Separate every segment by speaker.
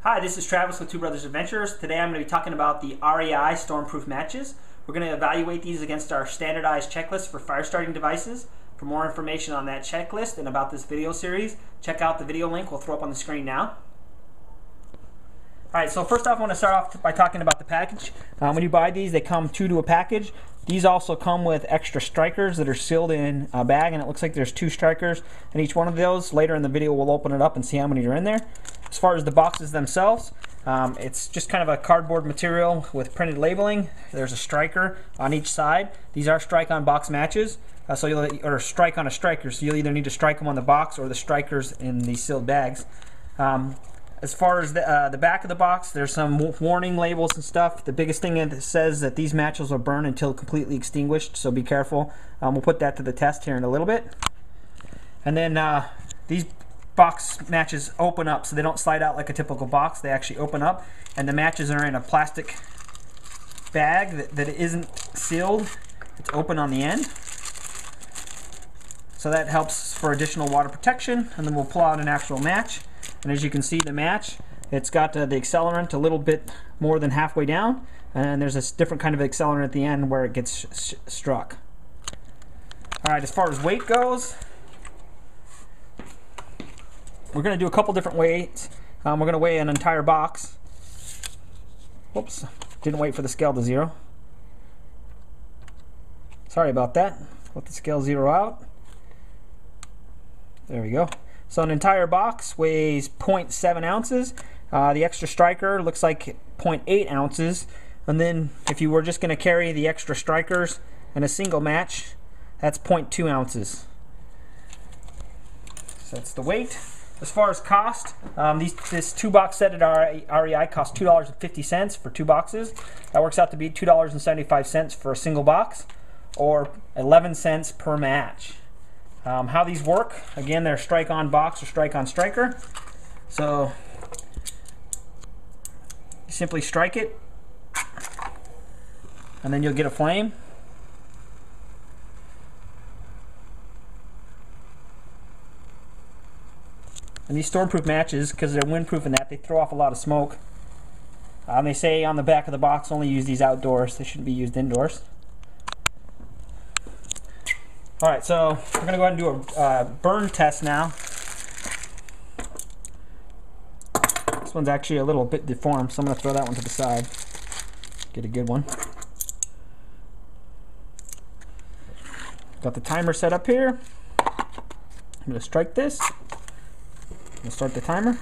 Speaker 1: Hi, this is Travis with Two Brothers Adventures. Today I'm going to be talking about the REI Storm Proof matches. We're going to evaluate these against our standardized checklist for fire starting devices. For more information on that checklist and about this video series, check out the video link we'll throw up on the screen now. Alright, so first off I want to start off by talking about the package. When you buy these, they come two to a package. These also come with extra strikers that are sealed in a bag, and it looks like there's 2 strikers in each one of those. Later in the video we'll open it up and see how many are in there. As far as the boxes themselves, it's just kind of a cardboard material with printed labeling. There's a striker on each side. These are strike-on box matches, or strike on a striker, so you'll either need to strike them on the box or the strikers in these sealed bags. As far as the back of the box, there's some warning labels and stuff. The biggest thing that says that these matches will burn until completely extinguished, so be careful. We'll put that to the test here in a little bit. And then these box matches open up, so they don't slide out like a typical box. They actually open up, and the matches are in a plastic bag that isn't sealed. It's open on the end. So that helps for additional water protection. And then we'll pull out an actual match. And as you can see, the match, it's got the accelerant a little bit more than halfway down, and there's a different kind of accelerant at the end where it gets struck. Alright, as far as weight goes, we're going to do a couple different weights. We're going to weigh an entire box. Whoops, didn't wait for the scale to zero. Sorry about that. Let the scale zero out. There we go. So an entire box weighs 0.7 ounces. The extra striker looks like 0.8 ounces. And then if you were just going to carry the extra strikers in a single match, that's 0.2 ounces. So that's the weight. As far as cost, this 2-box set at REI costs $2.50 for 2 boxes. That works out to be $2.75 for a single box, or 11 cents per match. How these work, again, they're strike-on box or strike-on striker. So you simply strike it, and then you'll get a flame. And these stormproof matches, because they're windproof and that, they throw off a lot of smoke. They say on the back of the box, only use these outdoors. They shouldn't be used indoors. Alright, so we're going to go ahead and do a burn test now. This one's actually a little bit deformed, so I'm going to throw that one to the side. Get a good one. Got the timer set up here. I'm going to strike this. I'm going to start the timer.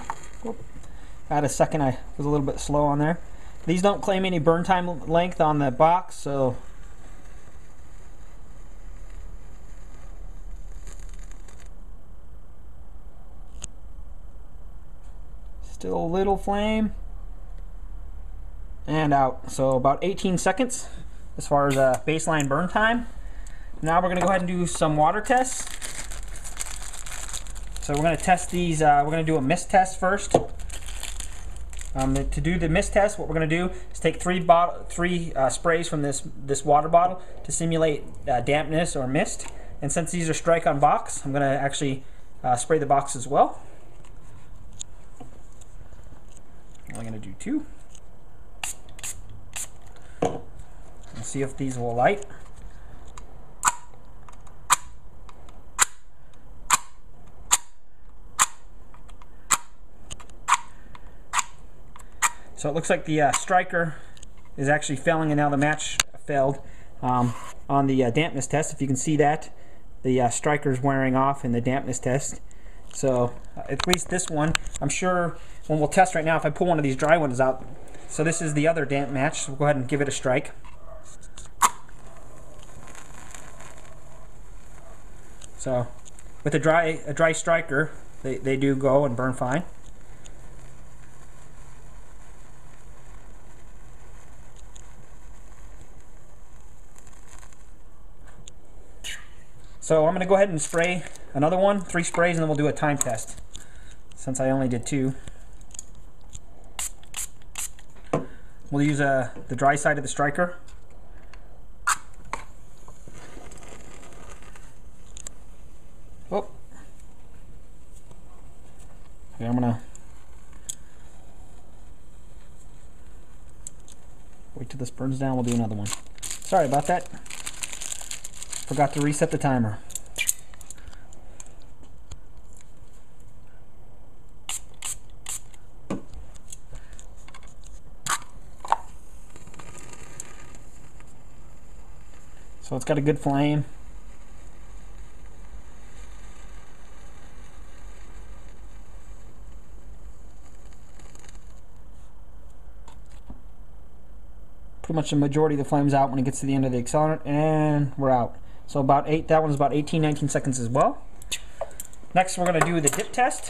Speaker 1: Add a second, I was a little bit slow on there. These don't claim any burn time length on the box, so still a little flame, and out. So about 18 seconds as far as baseline burn time. Now we're going to go ahead and do some water tests. So we're going to test these. We're going to do a mist test first. To do the mist test, what we're going to do is take three sprays from this water bottle to simulate dampness or mist. And since these are strike-on box, I'm going to actually spray the box as well. I'm going to do 2. We'll see if these will light. So it looks like the striker is actually failing, and now the match failed on the dampness test. If you can see that, the striker's wearing off in the dampness test. So at least this one, I'm sure when we'll test right now, if I pull one of these dry ones out. So this is the other damp match, so we'll go ahead and give it a strike. So with a dry striker, they do go and burn fine. So I'm going to go ahead and spray another one, 3 sprays, and then we'll do a time test, since I only did 2. We'll use the dry side of the striker. Oh. Okay, I'm going to till this burns down, we'll do another one. Sorry about that. Forgot to reset the timer. So it's got a good flame. Pretty much the majority of the flame's out when it gets to the end of the accelerant, and we're out. So about that one's about 18-19 seconds as well. Next we're going to do the dip test.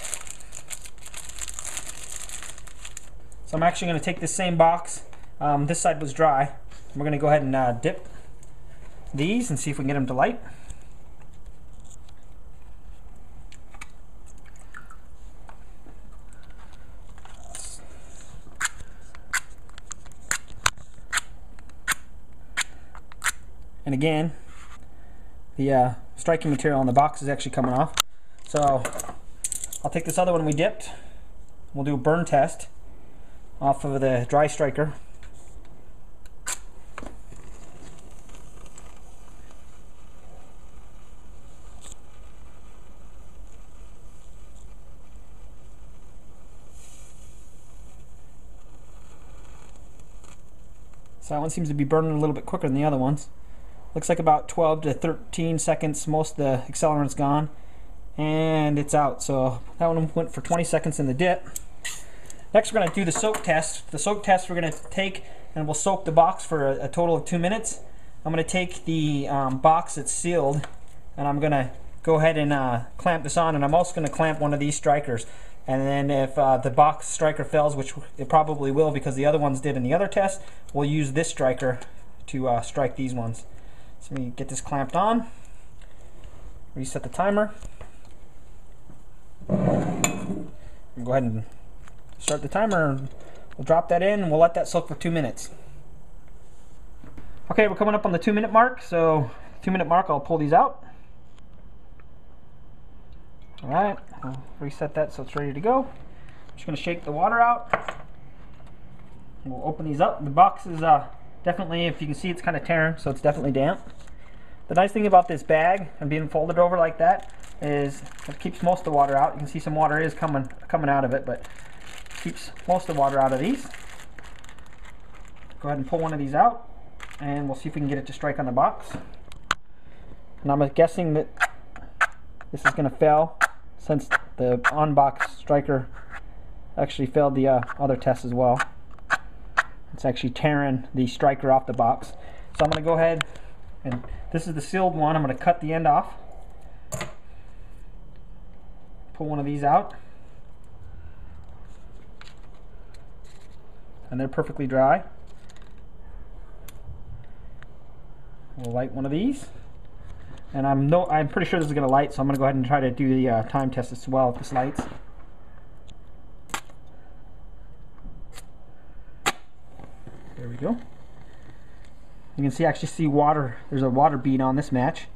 Speaker 1: So I'm actually going to take this same box. This side was dry. We're going to go ahead and dip these and see if we can get them to light. And again, the striking material on the box is actually coming off. So I'll take this other one we dipped. We'll do a burn test off of the dry striker. So that one seems to be burning a little bit quicker than the other ones. Looks like about 12 to 13 seconds, most of the accelerant's gone, and it's out. So that one went for 20 seconds in the dip. Next we're going to do the soak test. The soak test we're going to take and we'll soak the box for a total of 2 minutes. I'm going to take the box that's sealed and I'm going to go ahead and clamp this on, and I'm also going to clamp one of these strikers. And then if the box striker fails, which it probably will because the other ones did in the other test, we'll use this striker to strike these ones. So we get this clamped on, reset the timer. We'll go ahead and start the timer, and we'll drop that in and we'll let that soak for 2 minutes. Okay, we're coming up on the 2 minute mark, so 2 minute mark I'll pull these out. Alright, I'll reset that so it's ready to go. I'm just going to shake the water out. We'll open these up. The box is definitely, if you can see, it's kind of tearing, so it's definitely damp. The nice thing about this bag and being folded over like that is it keeps most of the water out. You can see some water is coming out of it, but it keeps most of the water out of these. Go ahead and pull one of these out, and we'll see if we can get it to strike on the box. And I'm guessing that this is going to fail since the on-box striker actually failed the other test as well. It's actually tearing the striker off the box. So I'm going to go ahead, and this is the sealed one. I'm going to cut the end off. Pull one of these out. And they're perfectly dry. We'll light one of these. And I'm pretty sure this is going to light, so I'm going to go ahead and try to do the time test as well if this lights. There we go. You can actually see water. There's a water bead on this match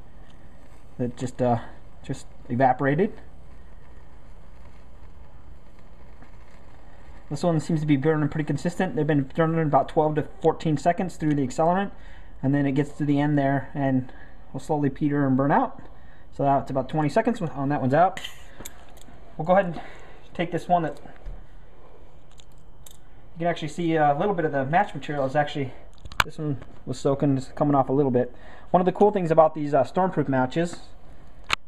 Speaker 1: that just evaporated. This one seems to be burning pretty consistent. They've been burning about 12 to 14 seconds through the accelerant, and then it gets to the end there and will slowly peter and burn out. So that's about 20 seconds on that one's out. We'll go ahead and take this one that you can actually see a little bit of the match material is actually, this one was soaking, just coming off a little bit. One of the cool things about these Stormproof matches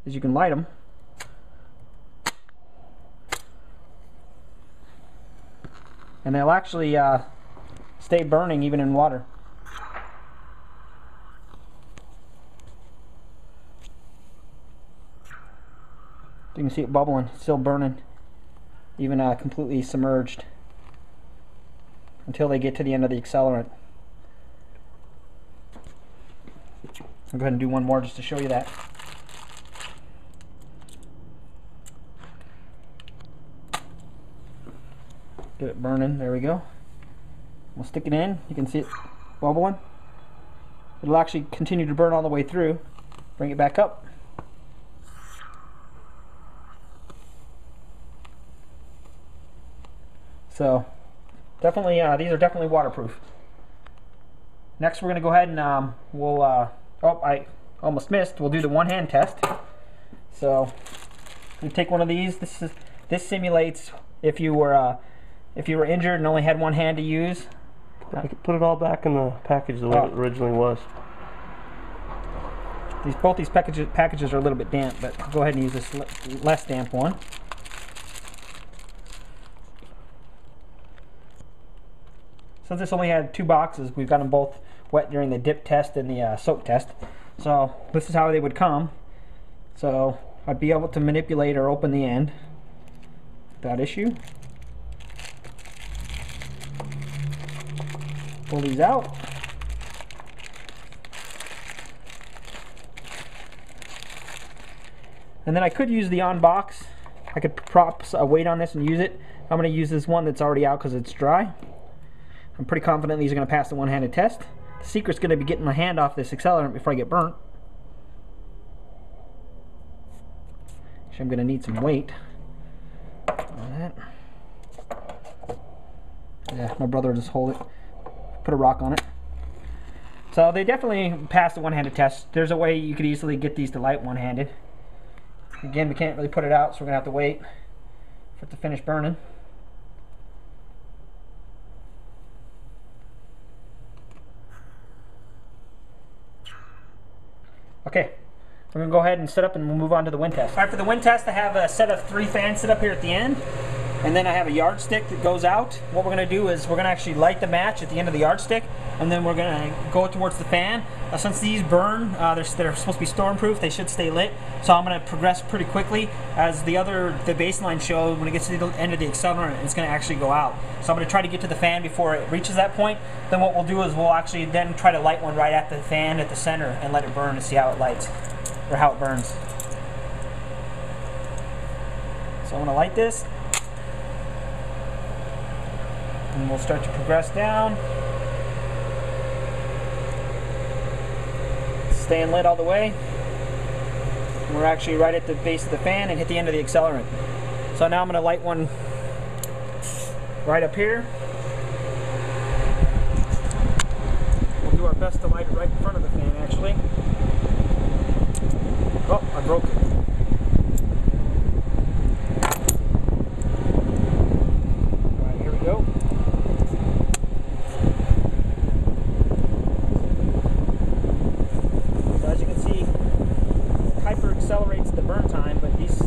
Speaker 1: is you can light them. And they'll actually stay burning even in water. You can see it bubbling, still burning, even completely submerged, until they get to the end of the accelerant. I'll go ahead and do one more just to show you that. Get it burning, there we go. We'll stick it in, you can see it bubbling. It'll actually continue to burn all the way through. Bring it back up. So definitely, these are definitely waterproof. Next we're going to go ahead and we'll, oh, I almost missed. We'll do the one-hand test. So we take one of these. This simulates if you were injured and only had one hand to use.
Speaker 2: I could put it all back in the package the way it originally was.
Speaker 1: Both these packages are a little bit damp, but I'll go ahead and use this less damp one. Since this only had 2 boxes, we've got them both wet during the dip test and the soak test. So this is how they would come. So I'd be able to manipulate or open the end without issue. Pull these out. And then I could use the on box. I could prop a weight on this and use it. I'm going to use this one that's already out because it's dry. I'm pretty confident these are going to pass the one-handed test. The secret's going to be getting my hand off this accelerant before I get burnt. Actually, I'm going to need some weight on that. Yeah, my brother will just hold it, put a rock on it. So they definitely pass the one-handed test. There's a way you could easily get these to light one-handed. Again, we can't really put it out, so we're going to have to wait for it to finish burning. Okay, we're going to go ahead and set up and we'll move on to the wind test. All right, for the wind test, I have a set of 3 fans set up here at the end. And then I have a yardstick that goes out. What we're going to do is we're going to actually light the match at the end of the yardstick, and then we're going to go towards the fan. Since these burn, they're supposed to be storm proof, they should stay lit. So I'm going to progress pretty quickly. As the baseline showed, when it gets to the end of the accelerant, it's going to actually go out. So I'm going to try to get to the fan before it reaches that point. Then what we'll do is we'll actually then try to light one right at the fan at the center and let it burn to see how it lights, or how it burns. So I'm going to light this. And we'll start to progress down. Staying lit all the way. And we're actually right at the base of the fan and hit the end of the accelerant. So now I'm going to light one right up here. We'll do our best to light it right in front of the fan, actually. Oh, I broke it. Accelerates the burn time, but these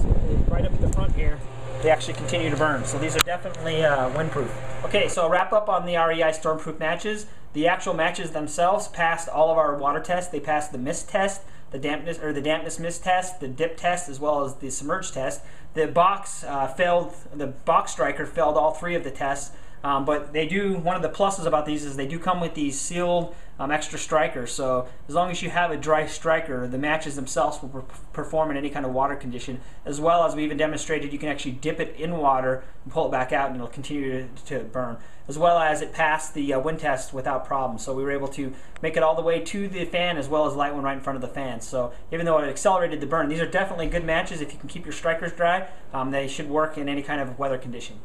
Speaker 1: right up at the front here, they actually continue to burn. So these are definitely windproof. Okay, so wrap up on the REI Storm Proof matches. The actual matches themselves passed all of our water tests. They passed the mist test, the dampness mist test, the dip test, as well as the submerge test. The box the box striker failed all 3 of the tests. But they do, one of the pluses about these is they do come with these sealed extra strikers. So as long as you have a dry striker, the matches themselves will perform in any kind of water condition. As well as we even demonstrated, you can actually dip it in water and pull it back out and it'll continue to burn. As well as it passed the wind test without problem. So we were able to make it all the way to the fan as well as light one right in front of the fan. So even though it accelerated the burn, these are definitely good matches. If you can keep your strikers dry, they should work in any kind of weather condition.